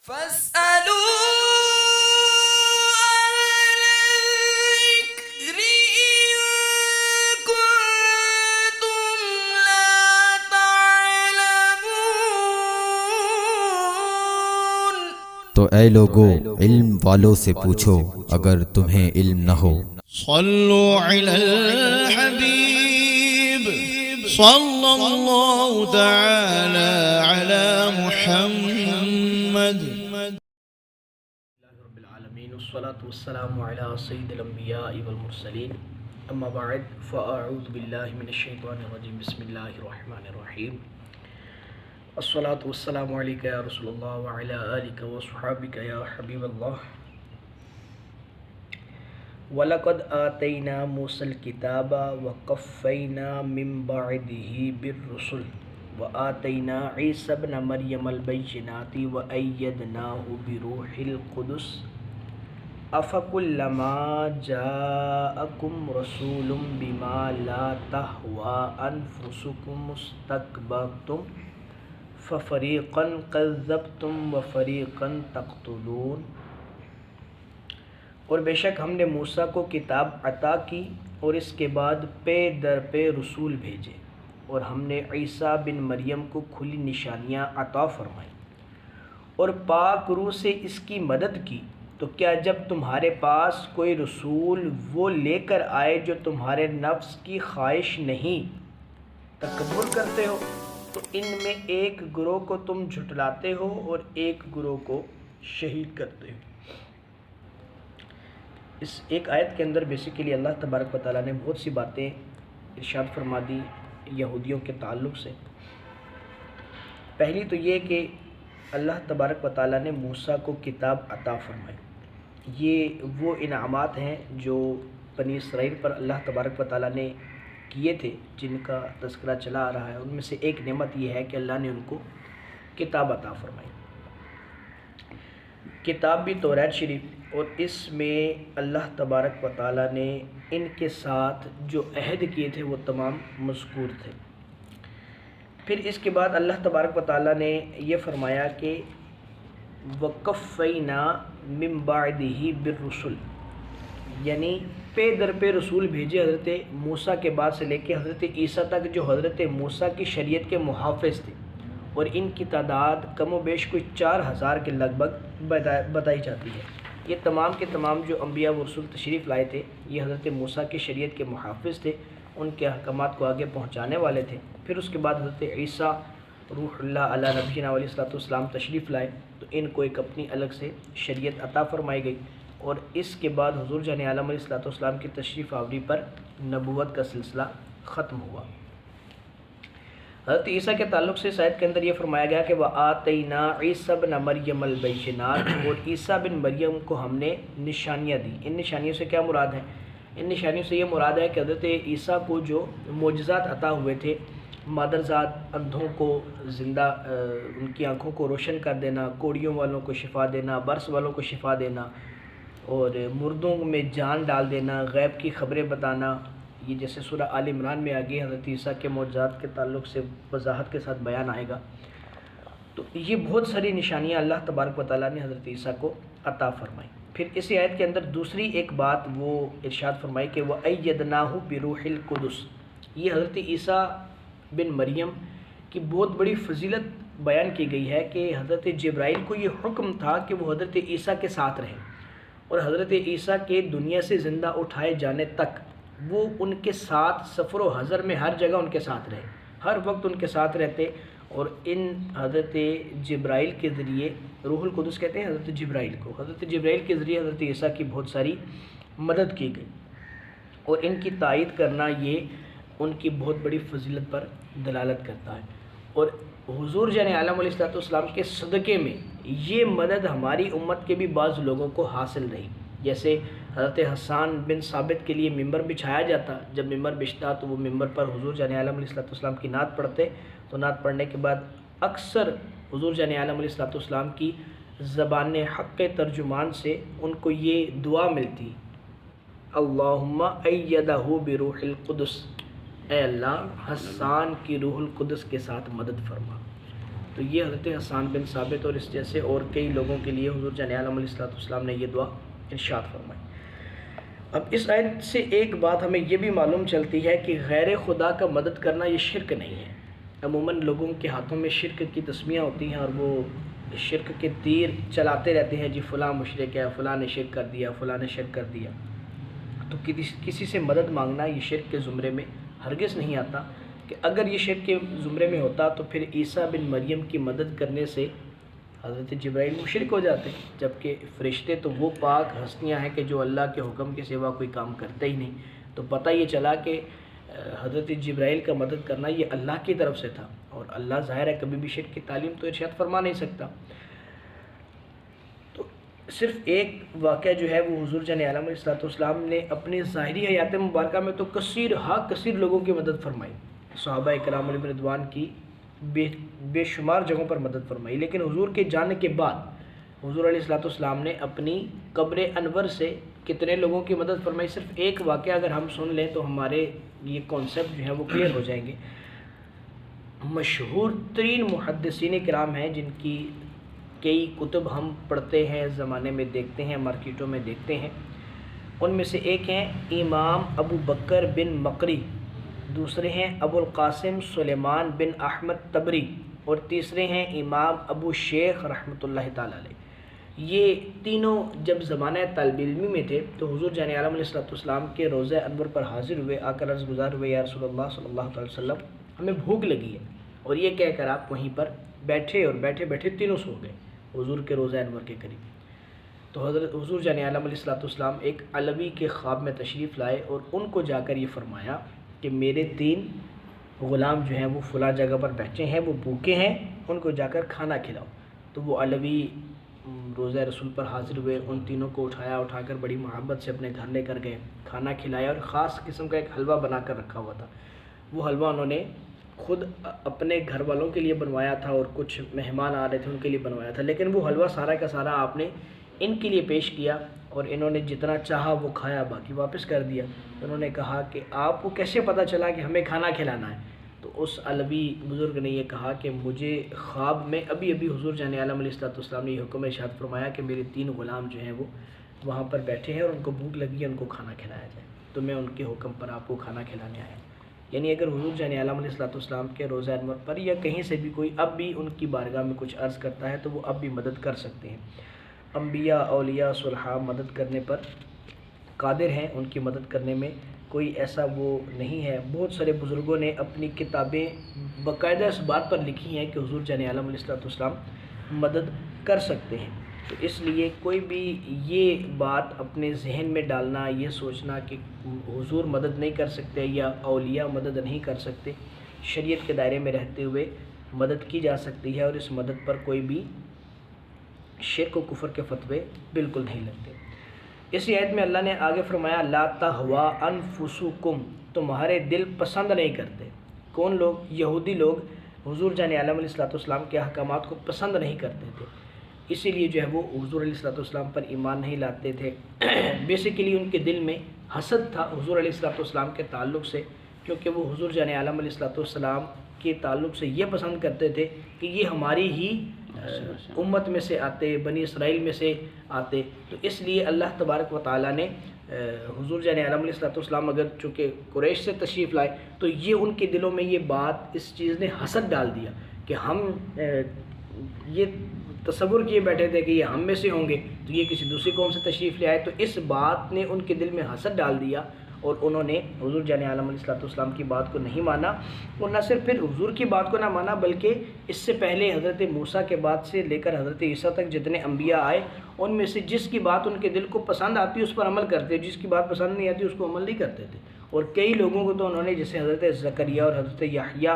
فاسألوا أهل الذكر إن كنتم لا تعلمون۔ تو اے لوگو علم والوں سے پوچھو اگر تمہیں علم نہ ہو۔ صلوا علی الحبیب صلی اللہ تعالی علی محمد۔ رب العالمین والصلاة والسلام علی سید الانبیاء والمرسلین، اما بعد فاعوذ باللہ من الشیطان الرجیم، بسم اللہ الرحمن الرحیم۔ الصلاة والسلام علیکہ یا رسول اللہ وعلی آلکہ وصحابکہ یا حبیب اللہ۔ وَلَقَدْ آتَيْنَا مُوسَى الْكِتَابَ وَقَفَّيْنَا مِن بَعْدِهِ بِالرُّسُلِ وَآتَيْنَا عِيسَى ابْنَ مَرْيَمَ الْبَيِّنَاتِ وَأَيَّدْنَاهُ بِرُوحِ الْقُدُسِ أَفَكُلَّمَا جَاءَكُمْ رَسُولٌ بِمَا لَا تَهْوَىٰ أَنفُسُكُمُ اسْتَكْبَرْتُمْ فَفَرِيقًا كَذَّبْتُمْ وَفَرِيقًا تَقْتُلُونَ۔ اور بے شک ہم نے موسیٰ کو کتاب عطا کی اور اس کے بعد پے در پے رسول بھیجے، اور ہم نے عیسیٰ بن مریم کو کھلی نشانیاں عطا فرمائیں اور پاک روح سے اس کی مدد کی۔ تو کیا جب تمہارے پاس کوئی رسول وہ لے کر آئے جو تمہارے نفس کی خواہش نہیں، تکبر کرتے ہو؟ تو ان میں ایک گروہ کو تم جھٹلاتے ہو اور ایک گروہ کو شہید کرتے ہو۔ اس ایک آیت کے اندر بیسیکلی اللہ تبارک و تعالیٰ نے بہت سی باتیں ارشاد فرما دی یہودیوں کے تعلق سے۔ پہلی تو یہ کہ اللہ تبارک و تعالیٰ نے موسیٰ کو کتاب عطا فرمائی۔ یہ وہ انعامات ہیں جو بنی اسرائیل پر اللہ تبارک و تعالیٰ نے کیے تھے، جن کا تذکرہ چلا آ رہا ہے۔ ان میں سے ایک نعمت یہ ہے کہ اللہ نے ان کو کتاب عطا فرمائی، کتاب بھی توریت شریف، اور اس میں اللہ تبارک و تعالیٰ نے ان کے ساتھ جو عہد کیے تھے وہ تمام مذکور تھے۔ پھر اس کے بعد اللہ تبارک و تعالیٰ نے یہ فرمایا کہ وَقَفَّيْنَا مِن بَعْدِهِ بِالرُّسُلِ، یعنی پے در پے رسول بھیجے حضرت موسیٰ کے بعد سے لے کے حضرت عیسیٰ تک، جو حضرت موسیٰ کی شریعت کے محافظ تھے، اور ان کی تعداد کم و بیش کوئی 4000 کے لگ بھگ بتائی جاتی ہے۔ یہ تمام کے تمام جو انبیاء و رسول تشریف لائے تھے یہ حضرت موسیٰ کی شریعت کے محافظ تھے، ان کے احکامات کو آگے پہنچانے والے تھے۔ پھر اس کے بعد حضرت عیسیٰ روح اللہ علی نبینا علیہ الصلوۃ والسلام تشریف لائے، تو ان کو ایک اپنی الگ سے شریعت عطا فرمائی گئی، اور اس کے بعد حضور جان عالم علیہ الصلوۃ والسلام کی تشریف آوری پر نبوت کا سلسلہ ختم ہوا۔ حضرت عیسیٰ کے تعلق سے اس آیت کے اندر یہ فرمایا گیا کہ وَآتَيْنَا عِيسَى ابْنَ مَرْيَمَ الْبَيِّنَاتِ، اور عیسیٰ بن مریم کو ہم نے نشانیاں دی۔ ان نشانیوں سے کیا مراد ہے؟ ان نشانیوں سے یہ مراد ہے کہ حضرت عیسیٰ کو جو معجزات عطا ہوئے تھے، مادرزاد اندھوں کو زندہ، ان کی آنکھوں کو روشن کر دینا، کوڑیوں والوں کو شفا دینا، برس والوں کو شفا دینا، اور مردوں میں جان ڈال دینا، غیب کی خبریں بتانا، یہ جیسے سورہ آل عمران میں آگے حضرت عیسیٰ کے معجزات کے تعلق سے وضاحت کے ساتھ بیان آئے گا۔ تو یہ بہت ساری نشانیاں اللہ تبارک و تعالیٰ نے حضرت عیسیٰ کو عطا فرمائی۔ پھر اسی آیت کے اندر دوسری ایک بات وہ ارشاد فرمائی کہ وَأَيَّدْنَاهُ بِرُوحِ الْقُدُسِ، یہ حضرت عیسیٰ بن مریم کی بہت بڑی فضیلت بیان کی گئی ہے کہ حضرت جبرائیل کو یہ حکم تھا کہ وہ حضرت عیسیٰ کے ساتھ رہیں، اور حضرت عیسیٰ کے دنیا سے زندہ اٹھائے جانے تک وہ ان کے ساتھ سفر و حضر میں ہر جگہ ان کے ساتھ رہے، ہر وقت ان کے ساتھ رہتے، اور ان حضرت جبرائیل کے ذریعے، روح القدس کہتے ہیں حضرت جبرائیل کو، حضرت جبرائیل کے ذریعے حضرت عیسیٰ کی بہت ساری مدد کی گئی، اور ان کی تائید کرنا یہ ان کی بہت بڑی فضیلت پر دلالت کرتا ہے۔ اور حضور جان عالم علیہ الصلوۃ والسلام کے صدقے میں یہ مدد ہماری امت کے بھی بعض لوگوں کو حاصل رہی، جیسے حضرت حسان بن ثابت کے لیے ممبر بچھایا جاتا، جب ممبر بچھتا تو وہ ممبر پر حضور جان عالم علیہ الصلوۃ والسلام کی نعت پڑھتے، تو نعت پڑھنے کے بعد اکثر حضور جان عالم علیہ الصلوۃ والسلام کی زبان حق ترجمان سے ان کو یہ دعا ملتی، اللہم ایدہ بروح القدس، اے اللہ حسان کی روح القدس کے ساتھ مدد فرما۔ تو یہ حضرت حسان بن ثابت اور اس جیسے اور کئی لوگوں کے لیے حضور جان عالم علیہ الصلوۃ والسلام نے یہ دعا ارشاد فرمائی۔ اب اس آیت سے ایک بات ہمیں یہ بھی معلوم چلتی ہے کہ غیر خدا کا مدد کرنا یہ شرک نہیں ہے۔ عموماً لوگوں کے ہاتھوں میں شرک کی تسمیاں ہوتی ہیں اور وہ شرک کے تیر چلاتے رہتے ہیں، جی فلاں مشرک ہے، فلاں نے شرک کر دیا، فلاں نے شرک کر دیا۔ تو کسی سے مدد مانگنا یہ شرک کے زمرے میں ہرگز نہیں آتا، کہ اگر یہ شرک کے زمرے میں ہوتا تو پھر عیسیٰ بن مریم کی مدد کرنے سے حضرت جبرائیل مشرک ہو جاتے، جبکہ فرشتے تو وہ پاک ہستیاں ہیں کہ جو اللہ کے حکم کے سوا کوئی کام کرتے ہی نہیں۔ تو پتہ یہ چلا کہ حضرت جبرائیل کا مدد کرنا یہ اللہ کی طرف سے تھا، اور اللہ ظاہر ہے کبھی بھی شرک کی تعلیم تو ارشاد فرما نہیں سکتا۔ تو صرف ایک واقعہ جو ہے وہ حضور جان عالم علیہ الصلوۃ والسلام نے اپنی ظاہری حیات مبارکہ میں تو کثیر لوگوں کی مدد فرمائی، صحابہ کرام علیہم رضوان کی بے شمار جگہوں پر مدد فرمائی، لیکن حضور کے جانے کے بعد حضور علیہ الصلوۃ والسلام نے اپنی قبر انور سے کتنے لوگوں کی مدد فرمائی۔ صرف ایک واقعہ اگر ہم سن لیں تو ہمارے یہ کانسیپٹ جو ہے وہ کلیئر ہو جائیں گے۔ مشہور ترین محدثین کرام ہیں جن کی کئی کتب ہم پڑھتے ہیں، زمانے میں دیکھتے ہیں، مارکیٹوں میں دیکھتے ہیں، ان میں سے ایک ہیں امام ابو بکر بن مقری، دوسرے ہیں ابو القاسم سلیمان بن احمد تبری، اور تیسرے ہیں امام ابو شیخ رحمۃ اللہ تعالی علیہ۔ یہ تینوں جب زمانہ طالب علمی میں تھے تو حضور جان عالم علیہ الصلوۃ والسلام کے روضہ انور پر حاضر ہوئے، آ کر عرض گزار ہوئے، یا رسول اللہ صلی اللہ علیہ وسلم ہمیں بھوک لگی ہے، اور یہ کہہ کر آپ وہیں پر بیٹھے، اور بیٹھے بیٹھے تینوں سو گئے حضور کے روضہ انور کے قریب۔ تو حضور جان عالم علیہ الصلوۃ والسلام ایک علوی کے خواب میں تشریف لائے اور ان کو جا کر یہ فرمایا کہ میرے 3 غلام جو ہیں وہ فلاں جگہ پر بیٹھے ہیں، وہ بھوکے ہیں، ان کو جا کر کھانا کھلاؤ۔ تو وہ علوی روضہ رسول پر حاضر ہوئے، ان تینوں کو اٹھا کر بڑی محبت سے اپنے گھر لے کر گئے، کھانا کھلایا، اور خاص قسم کا ایک حلوہ بنا کر رکھا ہوا تھا۔ وہ حلوہ انہوں نے خود اپنے گھر والوں کے لیے بنوایا تھا، اور کچھ مہمان آ رہے تھے ان کے لیے بنوایا تھا، لیکن وہ حلوہ سارا کا سارا آپ نے ان کے لیے پیش کیا، اور انہوں نے جتنا چاہا وہ کھایا، باقی واپس کر دیا۔ انہوں نے کہا کہ آپ کو کیسے پتہ چلا کہ ہمیں کھانا کھلانا ہے؟ تو اس علوی بزرگ نے یہ کہا کہ مجھے خواب میں ابھی حضور جان عالم علیہ الصلوۃ والسلام نے یہ حکم ارشاد فرمایا کہ میرے 3 غلام جو ہیں وہ وہاں پر بیٹھے ہیں اور ان کو بھوک لگی ہے، ان کو کھانا کھلایا جائے، تو میں ان کے حکم پر آپ کو کھانا کھلانے آیا۔ یعنی اگر حضور جان عالم علیہ الصلوۃ والسلام کے روضہ انور پر یا کہیں سے بھی کوئی اب بھی ان کی بارگاہ میں کچھ عرض کرتا ہے تو وہ اب بھی مدد کر سکتے ہیں۔ انبیاء، اولیاء، صلحاء مدد کرنے پر قادر ہیں، ان کی مدد کرنے میں کوئی ایسا وہ نہیں ہے۔ بہت سارے بزرگوں نے اپنی کتابیں باقاعدہ اس بات پر لکھی ہیں کہ حضور جان عالم علیہ الصلوۃ والسلام مدد کر سکتے ہیں۔ تو اس لیے کوئی بھی یہ بات اپنے ذہن میں ڈالنا، یہ سوچنا کہ حضور مدد نہیں کر سکتے یا اولیاء مدد نہیں کر سکتے، شریعت کے دائرے میں رہتے ہوئے مدد کی جا سکتی ہے، اور اس مدد پر کوئی بھی شرک و کفر کے فتوے بالکل نہیں لگتے۔ اسی آیت میں اللہ نے آگے فرمایا لا تہوا انفسکم، تمہارے دل پسند نہیں کرتے۔ کون لوگ؟ یہودی لوگ حضور جان عالم علیہ الصلوۃ والسلام کے احکامات کو پسند نہیں کرتے تھے، اسی لیے جو ہے وہ حضور علیہ الصلوۃ والسلام پر ایمان نہیں لاتے تھے۔ بیسیکلی ان کے دل میں حسد تھا حضور علیہ الصلوۃ والسلام کے تعلق سے، کیونکہ وہ حضور جان عالم علیہ الصلوۃ والسلام کے تعلق سے یہ پسند کرتے تھے کہ یہ ہماری ہی امت میں سے آتے، بنی اسرائیل میں سے آتے۔ تو اس لیے اللہ تبارک و تعالیٰ نے حضور جان عالم علیہ الصلوۃ والسلام اگر چونکہ قریش سے تشریف لائے تو یہ ان کے دلوں میں یہ بات، اس چیز نے حسد ڈال دیا کہ ہم یہ تصور کیے بیٹھے تھے کہ یہ ہم میں سے ہوں گے، تو یہ کسی دوسری قوم سے تشریف لے آئے، تو اس بات نے ان کے دل میں حسد ڈال دیا، اور انہوں نے حضور جان عالم علیہ الصلوۃ والسلام کی بات کو نہیں مانا، اور نہ صرف پھر حضور کی بات کو نہ مانا بلکہ اس سے پہلے حضرت موسیٰ کے بعد سے لے کر حضرت عیسیٰ تک جتنے انبیاء آئے ان میں سے جس کی بات ان کے دل کو پسند آتی اس پر عمل کرتے، جس کی بات پسند نہیں آتی اس کو عمل نہیں کرتے تھے۔ اور کئی لوگوں کو تو انہوں نے جیسے حضرت زکریا اور حضرت یحییٰ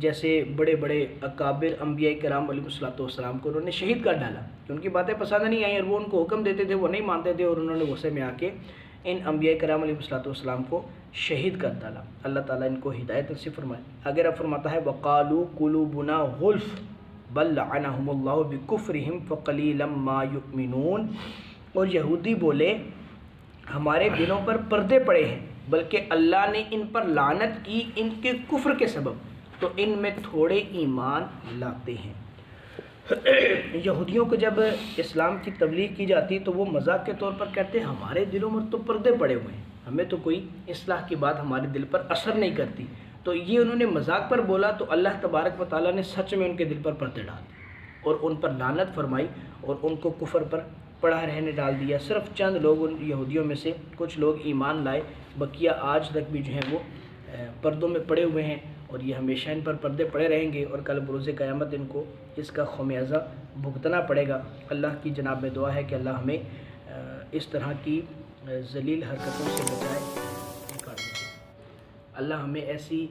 جیسے بڑے بڑے اکابر انبیاء کرام علیہ الصلوۃ والسلام کو انہوں نے شہید کر ڈالا کہ ان کی باتیں پسند نہیں آئیں، اور وہ ان کو حکم دیتے تھے وہ نہیں مانتے تھے، اور انہوں نے غصے میں آ کے ان انبیاء کرام علیہ الصلوۃ والسلام کو شہید کر ڈالا۔ اللہ تعالیٰ ان کو ہدایت نصیب فرمائے۔ اگر اب فرماتا ہے وَقَالُوا قُلُوبُنَا غُلْفٌ بَلْ لَعَنَهُمُ اللَّهُ بِكُفْرِهِمْ فَقَلِيلًا مَا يُؤْمِنُونَ، اور یہودی بولے ہمارے دلوں پر پردے پڑے ہیں، بلکہ اللہ نے ان پر لعنت کی ان کے کفر کے سبب، تو ان میں تھوڑے ایمان لاتے ہیں۔ یہودیوں کو جب اسلام کی تبلیغ کی جاتی تو وہ مذاق کے طور پر کہتے ہیں ہمارے دلوں میں تو پردے پڑے ہوئے ہیں، ہمیں تو کوئی اصلاح کی بات ہمارے دل پر اثر نہیں کرتی۔ تو یہ انہوں نے مذاق پر بولا تو اللہ تبارک و تعالیٰ نے سچ میں ان کے دل پر پردے ڈال دیے اور ان پر لعنت فرمائی اور ان کو کفر پر پڑا رہنے ڈال دیا۔ صرف چند لوگ ان یہودیوں میں سے کچھ لوگ ایمان لائے، بقیہ آج تک بھی جو ہیں وہ پردوں میں پڑے ہوئے ہیں اور یہ ہمیشہ ان پر پردے پڑے رہیں گے اور کل بروز قیامت ان کو اس کا خمیازہ بھگتنا پڑے گا۔ اللہ کی جناب میں دعا ہے کہ اللہ ہمیں اس طرح کی ذلیل حرکتوں سے بچائے، اللہ ہمیں ایسی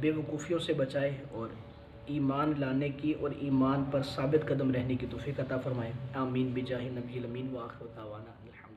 بے وقوفیوں سے بچائے اور ایمان لانے کی اور ایمان پر ثابت قدم رہنے کی توفیق عطا فرمائے۔ آمین بجاہ نبی الامین وآخر دعوانا الحمد